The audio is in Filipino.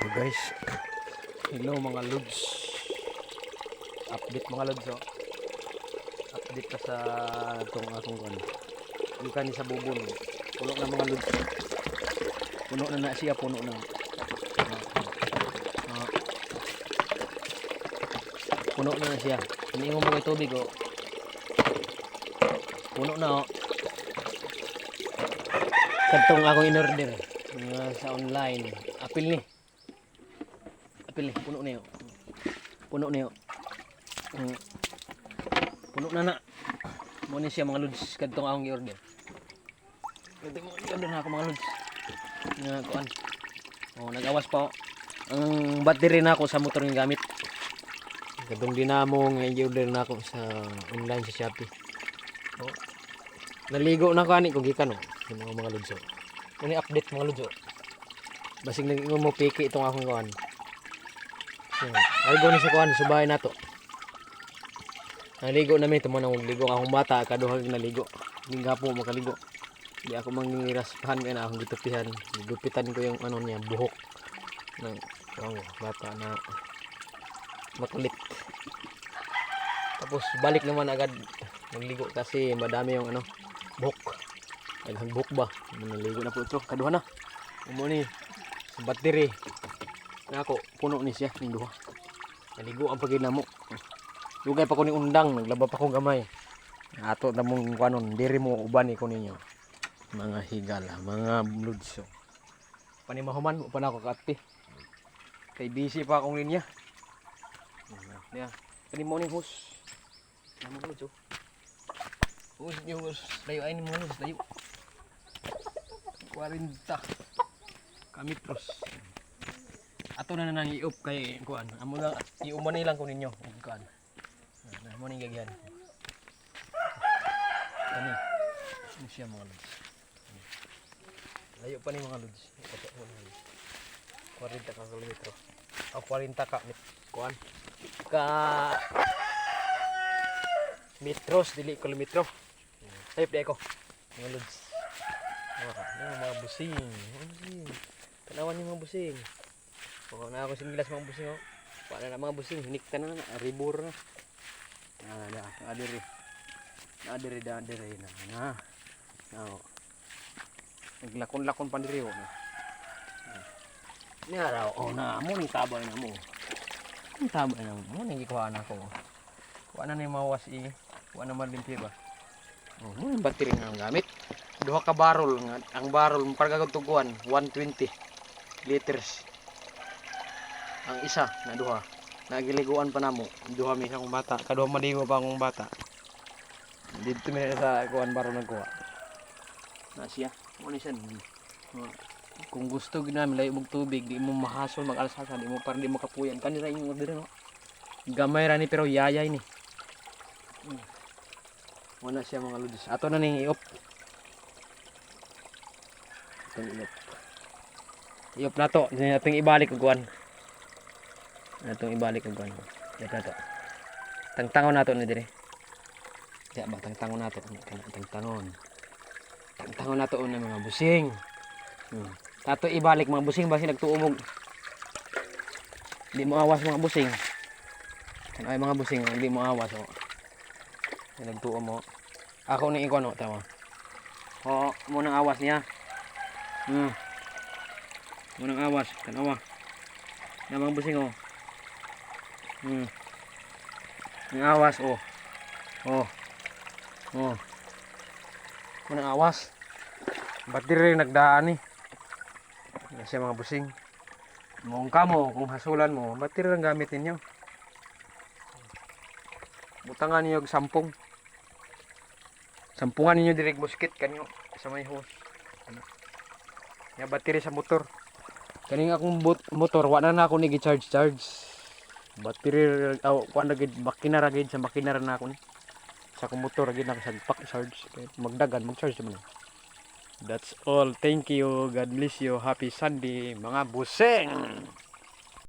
So guys, hello mga lods. Update mga lods, oh. Update ka sa itong akong kan. Ikan ni sa bubon. Puno na mga lods. Puno na siya, puno na. Puno na siya. Hiniingon mo kay tubig, oh. Puno na, oh. Katong akong in-order sa online. Apil ni. Puno na yun. Puno na yun. Puno na. Muna siya mga lods. Katong akong i-order. Katong i-order na ako mga lods. Kuan. Nag-awas pa. Ang battery na ako sa motor ng gamit. Katong dinamo nga i-order na ako sa online sa Shopee. Naligo na ko ani kung gikan, yung mga lods. Ini update mga lods. Basig nag-ingon mo piki itong akong kuan. Ay go ni sa kuan, subahay nato. Naligo na mi tumo nang ligo akong bata, kaduhang naligo. Hindi gapo makaligo. Di ako manginiraspahan kaya na akong gitupihan. Gupitan ko yung ano niya, buhok ng bata na makulit. Tapos balik naman agad nagligo kasi madami yung buhok. Daghang buhok ba? Naligo na po ito, kaduha na. Umuni sa battery. Nako, puno ni siya ning duha. Naligo ang pagginamo. Dugay pa ko ni undang, naglaba pa ko gamay. Ato na mong kanon, diri mo uban ni ko ninyo. Mga higala, mga lods. Panimahuman mo pa na ako kaati. Kay busy pa akong linya. Niya, kani mo ning hose. Ano mo lods? Hose ni hose, layo ay ni mo lods, layo. 40 kamitros. Ato na nang iup kay kuan. Amo na iuman nilang ko ninyo kuan. Na mo ning gagyan. Ani. Ano siya mga lods. Layo pa ni mga lods. 40 ka kilometro. O 40 ka kuan. Ka metros dili kilometro. Safe di ako. Mga lods. Mga busing. Tanawan ni mga busing. Na ako singgilas mga busing, oh. Paano na mga busing, hinikta na, ribur na. Adiri na. Naglakon-lakon pa diri, oh. Ni araw, na mo ni tabay na mo. Ang tabay na mo, nang gikuhaan ako. Kuha na ni mawas kuha na malimpyo ba. Mo yung battery nga ang gamit. Duha ka barrel nga, ang barrel parang tuguan 120 liters. Ang isa na duha nagiliguan pa namo duha mi akong bata kaduha maligo pa akong bata dito mi sa kuan baro nagkuha na siya mo ni siya. Kung gusto ginami layo mong tubig di mo mahasol mag-alsasa di mo para di mo kapuyan kanira yung order no gamay ra ni pero yayay ni wala siya mga lods ato na ning iop iop nato ating ibalik og kuan atong ibalik og ano. Dapat to. Tangtangon nato ni dire. Diya ba tangtangon nato tangtangon. Tangtangon nato una mga busing. Tato ibalik mga busing basi nagtuumog. Di mo awas mga busing. Kan ay mga busing di mo awas oh. Nagtuom mo. Ako ni ikono tawa. Mo nang awas niya. Mo nang awas tanawa. Na mga busing oh. Ang awas Kunang awas. Battery nagdaan ni. Kasi mga busing. Mong kamo kung hasulan mo, battery lang gamit ninyo. Butangan niyo og sampung. Sampungan ninyo direk musket kanyo sa may hose. Ya battery sa motor. Kaning akong motor wala na ako ni gi-charge. Battery kuan ra gid makina ra gid sa makina ra na ako ni sa motor gid na sa pack charge magdagan mag-charge man. That's all, thank you, God bless you, happy Sunday mga buseng.